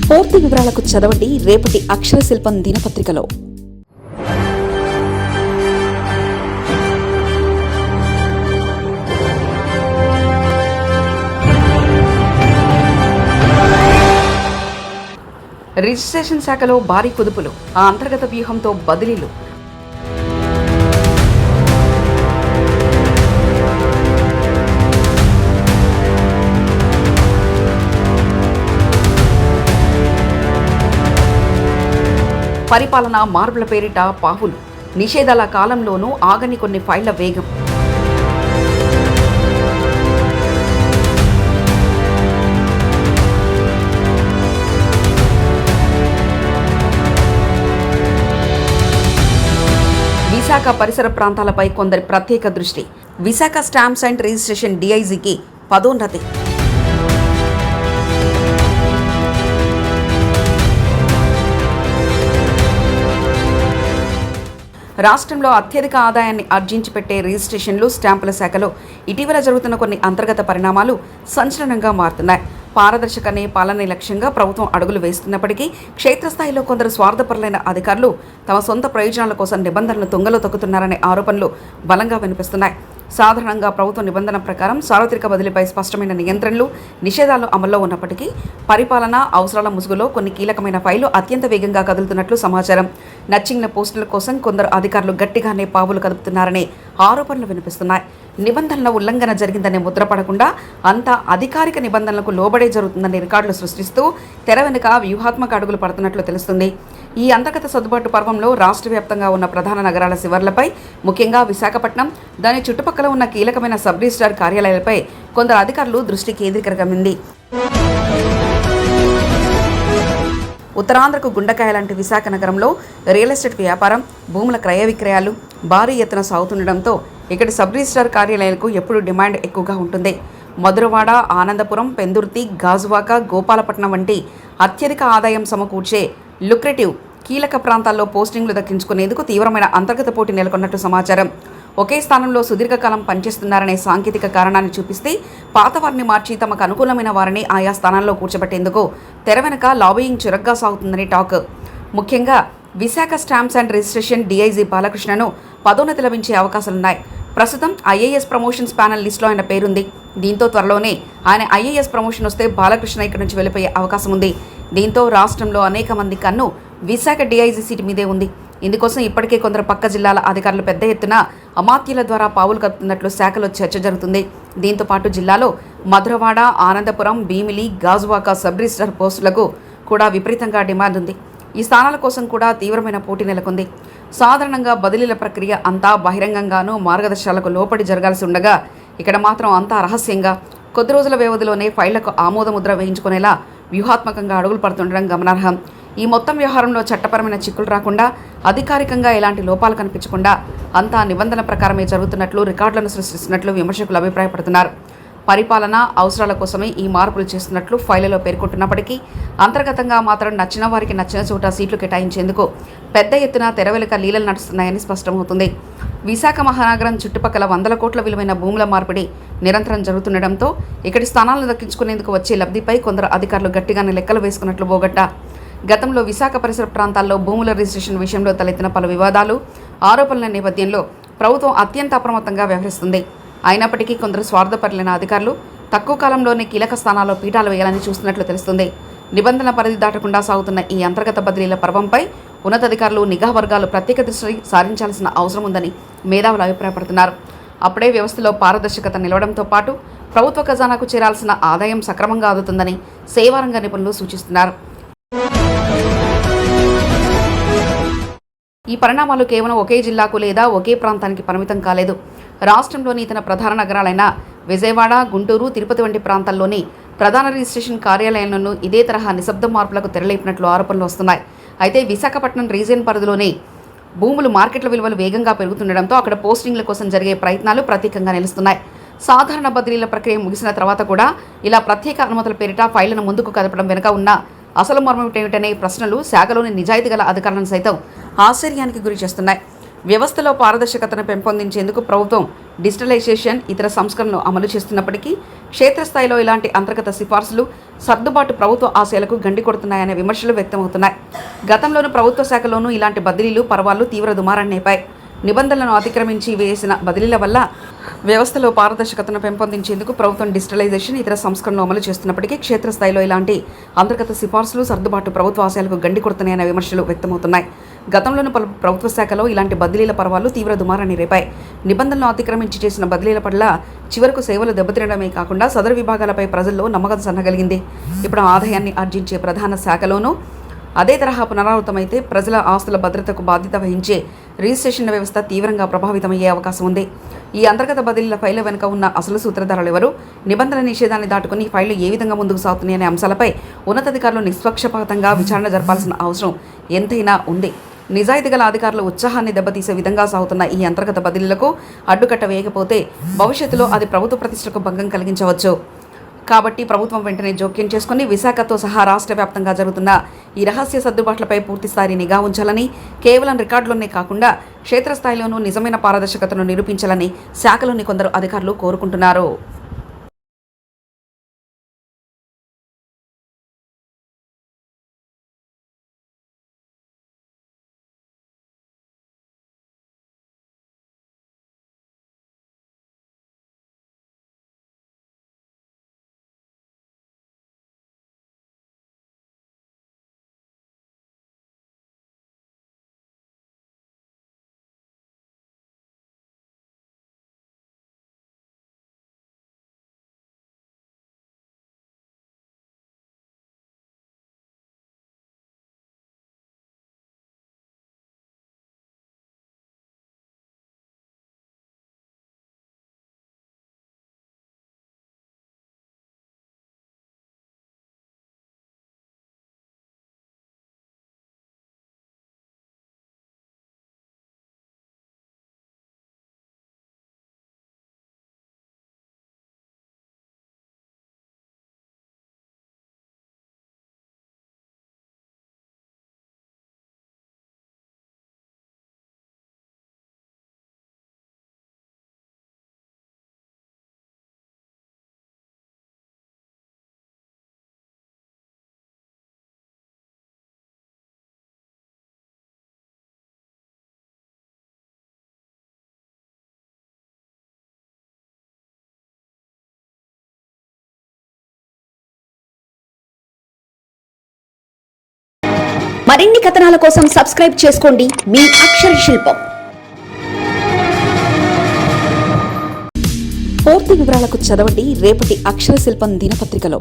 పూర్తి వివరాలకు చదవండి రేపటి అక్షర శిల్పం దినపత్రికలో. రిజిస్ట్రేషన్ శాఖలో భారీ కుదుపులు, ఆ అంతర్గత వ్యూహంతో బదిలీలు. పరిపాలన మార్పుల పేరిట పావులు, నిషేధాల కాలంలోనూ ఆగని కొన్ని ఫైళ్ల వేగం. విశాఖ పరిసర ప్రాంతాలపై కొందరి ప్రత్యేక దృష్టి. విశాఖ స్టాంప్స్ అండ్ రిజిస్ట్రేషన్ డీఐజీకి పదోన్నతి. రాష్ట్రంలో అత్యధిక ఆదాయాన్ని ఆర్జించి పెట్టే రిజిస్ట్రేషన్లు, స్టాంపుల శాఖలో ఇటీవల జరుగుతున్న కొన్ని అంతర్గత పరిణామాలు సంచలనంగా మారుతున్నాయి. పారదర్శకనే పాలన లక్ష్యంగా ప్రభుత్వం అడుగులు వేస్తున్నప్పటికీ క్షేత్రస్థాయిలో కొందరు స్వార్థపరులైన అధికారులు తమ సొంత ప్రయోజనాల కోసం నిబంధనలు తుంగలో తొక్కుతున్నారనే ఆరోపణలు బలంగా వినిపిస్తున్నాయి. సాధారణంగా ప్రభుత్వ నిబంధన ప్రకారం సార్వత్రిక బదిలీపై స్పష్టమైన నియంత్రణలు, నిషేధాలు అమల్లో ఉన్నప్పటికీ పరిపాలన అవసరాల ముసుగులో కొన్ని కీలకమైన ఫైళ్లు అత్యంత వేగంగా కదులుతున్నట్లు సమాచారం. నచ్చింగ్ల పోస్టుల కోసం కొందరు అధికారులు గట్టిగానే పావులు కదుపుతున్నారనే ఆరోపణలు వినిపిస్తున్నాయి. నిబంధనల ఉల్లంఘన జరిగిందనే ముద్రపడకుండా అంతా అధికారిక నిబంధనలకు లోబడే జరుగుతుందనే రికార్డులు సృష్టిస్తూ తెర వెనుక వ్యూహాత్మక అడుగులు పడుతున్నట్లు తెలుస్తుంది. ఈ అంతర్గత సర్దుబాటు పర్వంలో రాష్ట్ర వ్యాప్తంగా ఉన్న ప్రధాన నగరాల శివర్లపై, ముఖ్యంగా విశాఖపట్నం, దాని చుట్టుపక్కల ఉన్న కీలకమైన సబ్ రిజిస్ట్రార్ కార్యాలయాలపై కొందరు అధికారులు దృష్టి కేంద్రీకరించింది. ఉత్తరాంధ్రకు గుండెకాయ లాంటి విశాఖ నగరంలో రియల్ ఎస్టేట్ వ్యాపారం, భూముల క్రయ విక్రయాలు భారీ ఎత్తున సాగుతుండటంతో ఇక్కడి సబ్ రిజిస్ట్రార్ కార్యాలయాలకు ఎప్పుడూ డిమాండ్ ఎక్కువగా ఉంటుంది. మధురవాడ, ఆనందపురం, పెందుర్తి, గాజువాక, గోపాలపట్నం వంటి అత్యధిక ఆదాయం సమకూర్చే లుక్రేటివ్ కీలక ప్రాంతాల్లో పోస్టింగ్లు దక్కించుకునేందుకు తీవ్రమైన అంతర్గత పోటీ నెలకొన్నట్టు సమాచారం. ఒకే స్థానంలో సుదీర్ఘకాలం పనిచేస్తున్నారనే సాంకేతిక కారణాన్ని చూపిస్తే పాతవారిని మార్చి తమకు అనుకూలమైన వారిని ఆయా స్థానాల్లో కూర్చోబెట్టేందుకు తెర వెనుక లాబియింగ్ చురుగ్గా సాగుతుందని టాక్. ముఖ్యంగా Visakha stamps and registration DIG బాలకృష్ణను పదోన్నతి లభించే అవకాశాలున్నాయి. ప్రస్తుతం ఐఏఎస్ ప్రమోషన్స్ ప్యానల్ లిస్టులో ఆయన పేరుంది. దీంతో త్వరలోనే ఆయన ఐఏఎస్ ప్రమోషన్ వస్తే బాలకృష్ణ ఇక్కడి నుంచి వెళ్ళిపోయే అవకాశం ఉంది. దీంతో రాష్ట్రంలో అనేక మంది కన్ను విశాఖ డీఐజీ సీటు మీదే ఉంది. ఇందుకోసం ఇప్పటికే కొందరు పక్క జిల్లాల అధికారులు పెద్ద ఎత్తున అమాత్యుల ద్వారా పావులు కలుపుతున్నట్లు శాఖలో చర్చ జరుగుతుంది. దీంతో పాటు జిల్లాలో మధురవాడ, ఆనందపురం, భీమిలి, గాజువాక సబ్ రిజిస్ట్రార్ పోస్టులకు కూడా విపరీతంగా డిమాండ్ ఉంది. ఈ స్థానాల కోసం కూడా తీవ్రమైన పోటీ నెలకొంది. సాధారణంగా బదిలీల ప్రక్రియ అంతా బహిరంగంగానూ మార్గదర్శకాలకు లోపడి జరగాల్సి ఉండగా ఇక్కడ మాత్రం అంతా రహస్యంగా కొద్ది రోజుల వ్యవధిలోనే ఫైళ్లకు ఆమోదముద్ర వేయించుకునేలా వ్యూహాత్మకంగా అడుగులు పడుతుండడం గమనార్హం. ఈ మొత్తం వ్యవహారంలో చట్టపరమైన చిక్కులు రాకుండా, అధికారికంగా ఎలాంటి లోపాలు కనిపించకుండా అంతా నిబంధన ప్రకారమే జరుగుతున్నట్లు రికార్డులను సృష్టిస్తున్నట్లు విమర్శకులు అభిప్రాయపడుతున్నారు. పరిపాలన అవసరాల కోసమే ఈ మార్పులు చేస్తున్నట్లు ఫైళ్లలో పేర్కొంటున్నప్పటికీ అంతర్గతంగా మాత్రం నచ్చిన వారికి నచ్చిన చోట సీట్లు కేటాయించేందుకు పెద్ద ఎత్తున తెరవెలుక లీలలు నడుస్తున్నాయని స్పష్టమవుతుంది. విశాఖ మహానగరం చుట్టుపక్కల 100 కోట్ల విలువైన భూముల మార్పిడి నిరంతరం జరుగుతుండటంతో ఇక్కడి స్థానాలను దక్కించుకునేందుకు వచ్చే లబ్ధిపై కొందరు అధికారులు గట్టిగానే లెక్కలు వేసుకున్నట్లు బోగట్ట. గతంలో విశాఖ పరిసర ప్రాంతాల్లో భూముల రిజిస్ట్రేషన్ విషయంలో తలెత్తిన పలు వివాదాలు, ఆరోపణల నేపథ్యంలో ప్రభుత్వం అత్యంత అప్రమత్తంగా వ్యవహరిస్తుంది. అయినప్పటికీ కొందరు స్వార్థపరులైన అధికారులు తక్కువ కాలంలోనే కీలక స్థానాల్లో పీఠాలు వేయాలని చూస్తున్నట్లు తెలుస్తుంది. నిబంధనల పరిధి దాటకుండా సాగుతున్న ఈ అంతర్గత బదిలీల పర్వంపై ఉన్నతాధికారులు, నిఘా వర్గాలు ప్రత్యేక దృష్టి సారించాల్సిన అవసరం ఉందని మేధావులు అభిప్రాయపడుతున్నారు. అప్పుడే వ్యవస్థలో పారదర్శకత నిలవడంతో పాటు ప్రభుత్వ ఖజానాకు చేరాల్సిన ఆదాయం సక్రమంగా అందుతుందని సేవారంగ నిపుణులు సూచిస్తున్నారు. ఈ పరిణామాలు కేవలం ఒకే జిల్లాకు లేదా ఒకే ప్రాంతానికి పరిమితం కాలేదు. రాష్ట్రంలోని ఇతర ప్రధాన నగరాలైన విజయవాడ, గుంటూరు, తిరుపతి వంటి ప్రాంతాల్లోని ప్రధాన రిజిస్ట్రేషన్ కార్యాలయాలను ఇదే తరహా నిశ్శబ్ద మార్పులకు తెరలేపినట్లు ఆరోపణలు వస్తున్నాయి. అయితే విశాఖపట్నం రీజియన్ పరిధిలోని భూములు మార్కెట్ల విలువలు వేగంగా పెరుగుతుండటంతో అక్కడ పోస్టింగ్ల కోసం జరిగే ప్రయత్నాలు ప్రత్యేకంగా నిలుస్తున్నాయి. సాధారణ బదిలీల ప్రక్రియ ముగిసిన తర్వాత కూడా ఇలా ప్రత్యేక అనుమతుల పేరిట ఫైళ్లను ముందుకు కదపడం వెనుక ఉన్న అసలు మర్మం ఏమిటనే ప్రశ్నలు శాఖలోని నిజాయితీ గల అధికారులను సైతం ఆశ్చర్యానికి గురి చేస్తున్నాయి. వ్యవస్థలో పారదర్శకతను పెంపొందించేందుకు ప్రభుత్వం డిజిటలైజేషన్, ఇతర సంస్కరణలు అమలు చేస్తున్నప్పటికీ క్షేత్రస్థాయిలో ఇలాంటి అంతర్గత సిఫార్సులు సర్దుబాటు ప్రభుత్వ ఆశయాలకు గండి కొడుతున్నాయనే విమర్శలు వ్యక్తమవుతున్నాయి. గతంలోనూ ప్రభుత్వ శాఖలోనూ ఇలాంటి బదిలీలు పర్వాలు తీవ్ర దుమారాన్ని నేపాయి. నిబంధనలను అతిక్రమించి వేసిన బదిలీల వల్ల వ్యవస్థలో పారదర్శకతను పెంపొందించేందుకు ప్రభుత్వం డిజిటలైజేషన్, ఇతర సంస్కరణలు అమలు చేస్తున్నప్పటికీ క్షేత్రస్థాయిలో ఇలాంటి అంతర్గత సిఫార్సులు సర్దుబాటు ప్రభుత్వ ఆశయాలకు గండి కొడుతున్నాయనే విమర్శలు వ్యక్తమవుతున్నాయి. గతంలోనూ పలు ప్రభుత్వ శాఖలో ఇలాంటి బదిలీల పర్వాలు తీవ్ర దుమారాన్ని రేపాయి. నిబంధనలను అతిక్రమించి చేసిన బదిలీల పట్ల చివరకు సేవలు దెబ్బతినడమే కాకుండా సదరు విభాగాలపై ప్రజల్లో నమ్మకం సన్నగలిగింది. ఇప్పుడు ఆదాయాన్ని ఆర్జించే ప్రధాన శాఖలోనూ అదే తరహా పునరావృతమైతే ప్రజల ఆస్తుల భద్రతకు బాధ్యత వహించే రిజిస్ట్రేషన్ వ్యవస్థ తీవ్రంగా ప్రభావితమయ్యే అవకాశం ఉంది. ఈ అంతర్గత బదిలీల ఫైళ్ల వెనుక ఉన్న అసలు సూత్రధారులు ఎవరు, నిబంధనల నిషేధాన్ని దాటుకుని ఫైళ్లు ఏ విధంగా ముందుకు సాగుతున్నాయనే అంశాలపై ఉన్నతాధికారులు నిష్పక్షపాతంగా విచారణ జరపాల్సిన అవసరం ఎంతైనా ఉంది. నిజాయితీ గల అధికారులు ఉత్సాహాన్ని దెబ్బతీసే విధంగా సాగుతున్న ఈ అంతర్గత బదిలీలకు అడ్డుకట్ట వేయకపోతే భవిష్యత్తులో అది ప్రభుత్వ ప్రతిష్టకు భంగం కలిగించవచ్చు. కాబట్టి ప్రభుత్వం వెంటనే జోక్యం చేసుకుని విశాఖతో సహా రాష్ట్ర వ్యాప్తంగా జరుగుతున్న ఈ రహస్య సర్దుబాట్లపై పూర్తిస్థాయి నిఘా ఉంచాలని, కేవలం రికార్డులోనే కాకుండా క్షేత్రస్థాయిలోనూ నిజమైన పారదర్శకతను నిరూపించాలని శాఖలోని కొందరు అధికారులు కోరుకుంటున్నారు. మరిన్ని కథనాల కోసం సబ్స్క్రైబ్ చేసుకోండి మీ అక్షర శిల్పం. పూర్తి వివరాలకు చదవండి రేపటి అక్షర శిల్పం దినపత్రికలో.